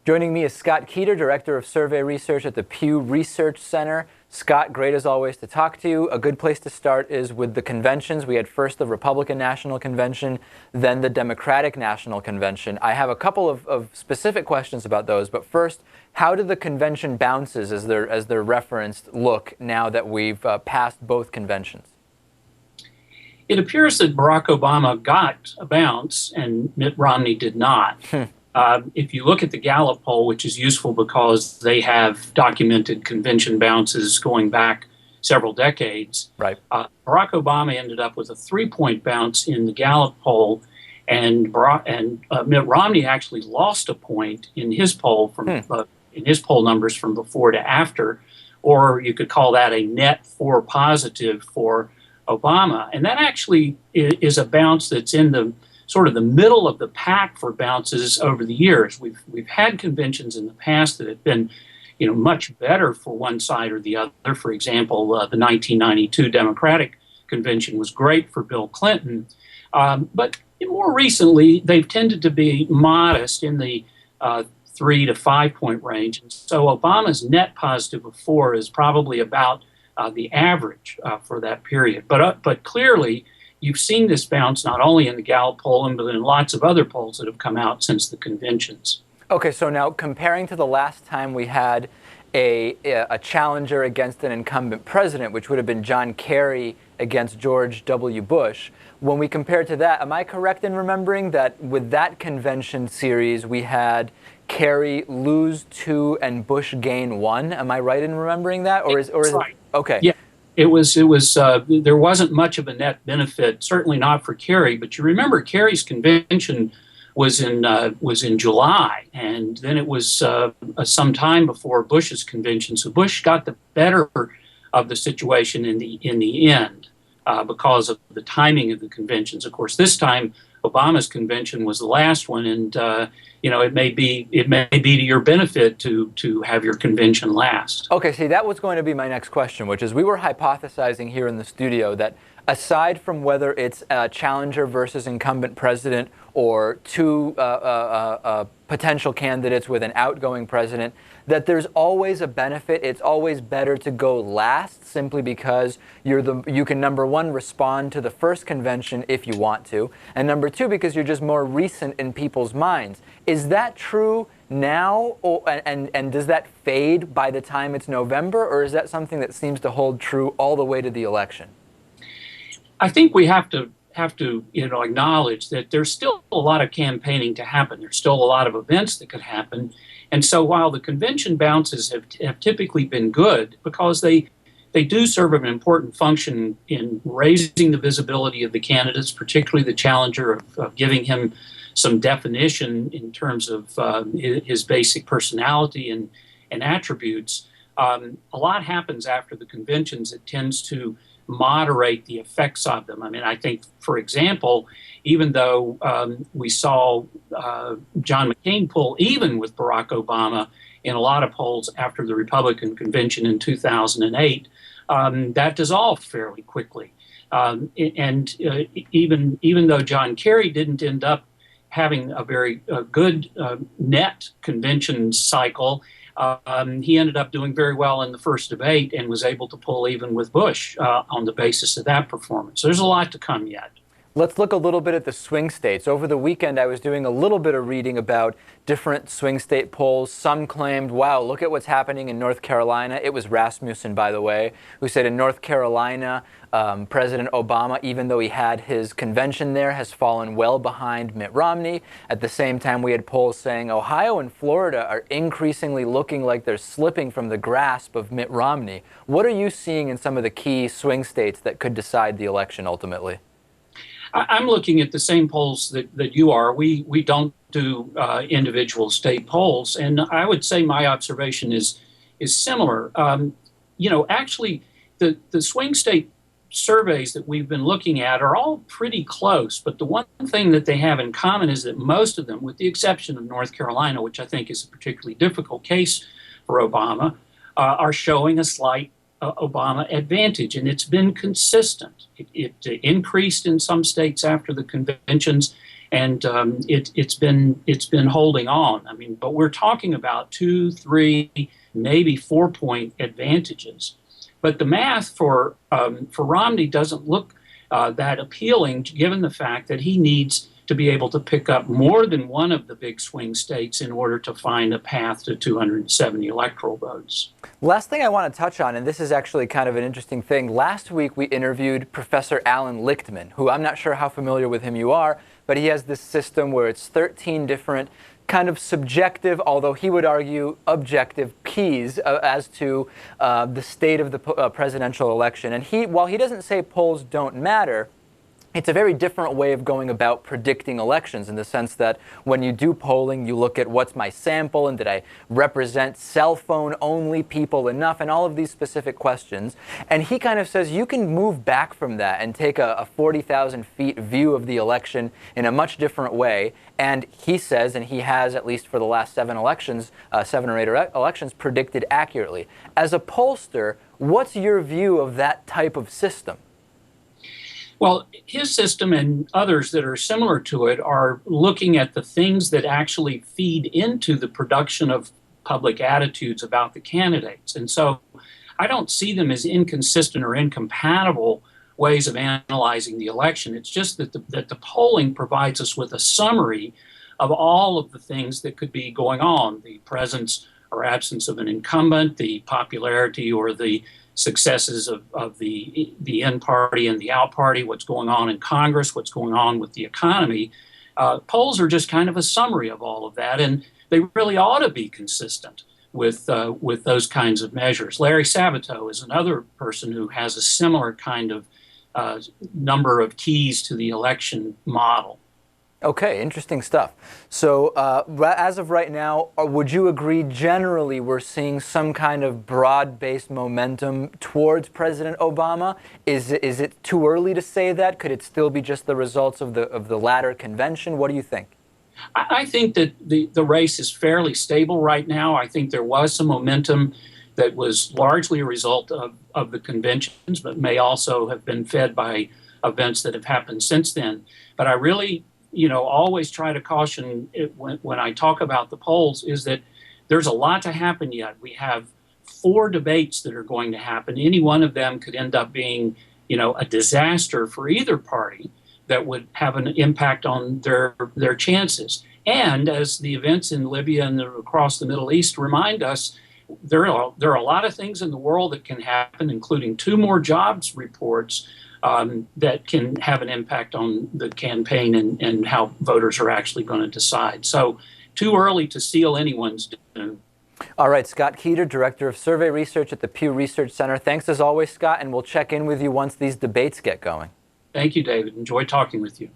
Joining me is Scott Keeter, Director of Survey Research at the Pew Research Center. Scott, great as always to talk to you. A good place to start is with the conventions. We had first the Republican National Convention, then the Democratic National Convention. I have a couple of specific questions about those, but first, how do the convention bounces, as they're referenced, look now that we've passed both conventions? It appears that Barack Obama got a bounce and Mitt Romney did not. If you look at the Gallup poll, which is useful because they have documented convention bounces going back several decades, right. Barack Obama ended up with a 3-point bounce in the Gallup poll, and Mitt Romney actually lost a point in his poll in his poll numbers from before to after, or you could call that a net 4 positive for Obama. And that actually is a bounce that's in the sort of the middle of the pack for bounces over the years. We've had conventions in the past that have been, much better for one side or the other. For example, the 1992 Democratic Convention was great for Bill Clinton, but more recently they've tended to be modest in the 3 to 5 point range. And so Obama's net positive of 4 is probably about the average for that period. But clearly, you've seen this bounce not only in the Gallup poll, but in lots of other polls that have come out since the conventions. Okay, so now comparing to the last time we had a challenger against an incumbent president, which would have been John Kerry against George W. Bush, when we compare to that, am I correct in remembering that with that convention series we had Kerry lose 2 and Bush gain 1? Am I right in remembering that? Or is right. Okay. Yeah. It was. There wasn't much of a net benefit, certainly not for Kerry. But you remember Kerry's convention was in July, and then it was some time before Bush's convention. So Bush got the better of the situation in the end because of the timing of the conventions. Of course, this time Obama's convention was the last one, and it may be to your benefit to have your convention last. Okay, see, that was going to be my next question, which is we were hypothesizing here in the studio that aside from whether it's a challenger versus incumbent president or 2 potential candidates with an outgoing president, that there's always a benefit. It's always better to go last simply because you can, number one, respond to the first convention if you want to, and number 2, because you're just more recent in people's minds. Is that true now, and does that fade by the time it's November, or is that something that seems to hold true all the way to the election? I think we have to acknowledge that there's still a lot of campaigning to happen. There's still a lot of events that could happen. And so while the convention bounces have typically been good because they do serve an important function in raising the visibility of the candidates, particularly the challenger, of giving him some definition in terms of his basic personality and attributes. A lot happens after the conventions that tends to moderate the effects of them. I mean, I think, for example, even though we saw John McCain pull even with Barack Obama in a lot of polls after the Republican convention in 2008, that dissolved fairly quickly. Even though John Kerry didn't end up having a very good net convention cycle, he ended up doing very well in the first debate and was able to pull even with Bush on the basis of that performance. So there's a lot to come yet. Let's look a little bit at the swing states. Over the weekend, I was doing a little bit of reading about different swing state polls. Some claimed, wow, look at what's happening in North Carolina. It was Rasmussen, by the way, who said in North Carolina, President Obama, even though he had his convention there, has fallen well behind Mitt Romney. At the same time, we had polls saying Ohio and Florida are increasingly looking like they're slipping from the grasp of Mitt Romney. What are you seeing in some of the key swing states that could decide the election ultimately? I'm looking at the same polls that you are. We don't do individual state polls, and I would say my observation is similar. Actually, the swing state surveys that we've been looking at are all pretty close, but the one thing that they have in common is that most of them, with the exception of North Carolina, which I think is a particularly difficult case for Obama, are showing a slight Obama advantage, and it's been consistent. It increased in some states after the conventions, and it's been holding on. I mean, but we're talking about 2, 3, maybe 4-point advantages. But the math for Romney doesn't look that appealing, given the fact that he needs to be able to pick up more than one of the big swing states in order to find a path to 270 electoral votes. Last thing I want to touch on, and this is actually kind of an interesting thing. Last week we interviewed Professor Alan Lichtman, who I'm not sure how familiar with him you are, but he has this system where it's 13 different kind of subjective, although he would argue objective keys as to the state of the presidential election. And while he doesn't say polls don't matter, it's a very different way of going about predicting elections, in the sense that when you do polling, you look at what's my sample and did I represent cell phone only people enough, and all of these specific questions. And he kind of says you can move back from that and take a 40,000 feet view of the election in a much different way. And he says, and he has, at least for the last 7 elections, 7 or 8 elections, predicted accurately. As a pollster, what's your view of that type of system? Well, his system and others that are similar to it are looking at the things that actually feed into the production of public attitudes about the candidates. And so I don't see them as inconsistent or incompatible ways of analyzing the election. It's just that the polling provides us with a summary of all of the things that could be going on: the presence or absence of an incumbent, the popularity or the successes of the in party and the out party, what's going on in Congress, what's going on with the economy. Polls are just kind of a summary of all of that, and they really ought to be consistent with those kinds of measures. Larry Sabato is another person who has a similar kind of number of keys to the election model. Okay, interesting stuff. So as of right now, would you agree generally we're seeing some kind of broad-based momentum towards President Obama? Is it too early to say that? Could it still be just the results of the latter convention? What do you think? I think that the race is fairly stable right now. I think there was some momentum that was largely a result of the conventions, but may also have been fed by events that have happened since then. But I really always try to caution when I talk about the polls is that there's a lot to happen yet. We have 4 debates that are going to happen. Any one of them could end up being, a disaster for either party that would have an impact on their chances. And as the events in Libya and across the Middle East remind us, there are a lot of things in the world that can happen, including 2 more jobs reports that can have an impact on the campaign and how voters are actually going to decide. So too early to seal anyone's doom. All right, Scott Keeter, Director of Survey Research at the Pew Research Center. Thanks as always, Scott, and we'll check in with you once these debates get going. Thank you, David. Enjoy talking with you.